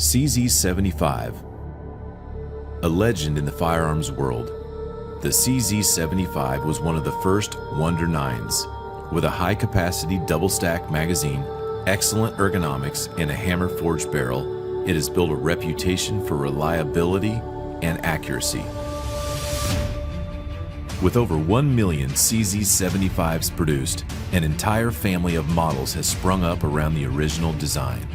CZ75. A legend in the firearms world, the CZ75 was one of the first Wonder 9s. With a high-capacity double-stack magazine, excellent ergonomics, and a hammer-forged barrel, it has built a reputation for reliability and accuracy. With over 1 million CZ75s produced, an entire family of models has sprung up around the original design.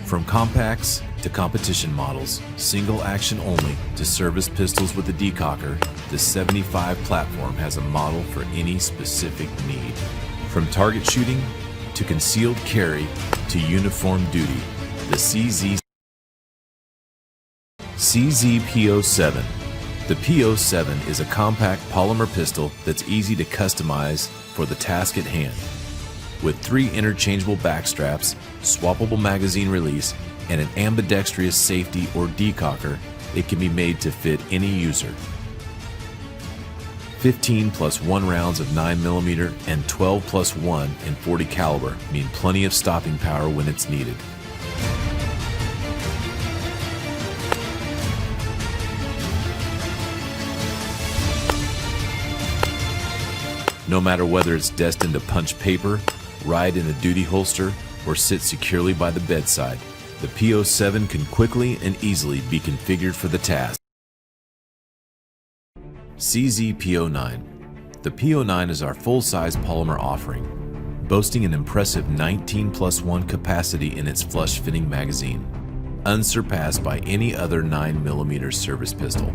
From compacts to competition models, single action only to service pistols with a decocker, the 75 platform has a model for any specific need. From target shooting to concealed carry to uniform duty, the CZ-PO7. The PO7 is a compact polymer pistol that's easy to customize for the task at hand. With 3 interchangeable back straps, swappable magazine release, and an ambidextrous safety or decocker, it can be made to fit any user. 15 plus 1 rounds of 9mm and 12 plus 1 in .40 caliber mean plenty of stopping power when it's needed. No matter whether it's destined to punch paper, ride in a duty holster, or sit securely by the bedside, the PO7 can quickly and easily be configured for the task. CZ-PO9. The PO9 is our full-size polymer offering, boasting an impressive 19 plus 1 capacity in its flush-fitting magazine, unsurpassed by any other 9mm service pistol.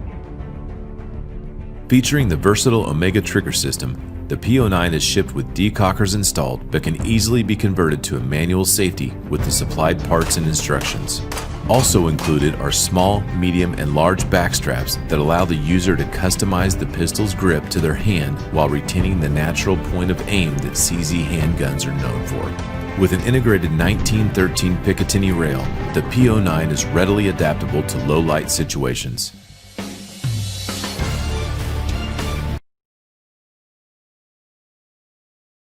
Featuring the versatile Omega trigger system, the PO9 is shipped with decockers installed but can easily be converted to a manual safety with the supplied parts and instructions. Also included are small, medium, and large back straps that allow the user to customize the pistol's grip to their hand while retaining the natural point of aim that CZ handguns are known for. With an integrated 1913 Picatinny rail, the PO9 is readily adaptable to low-light situations.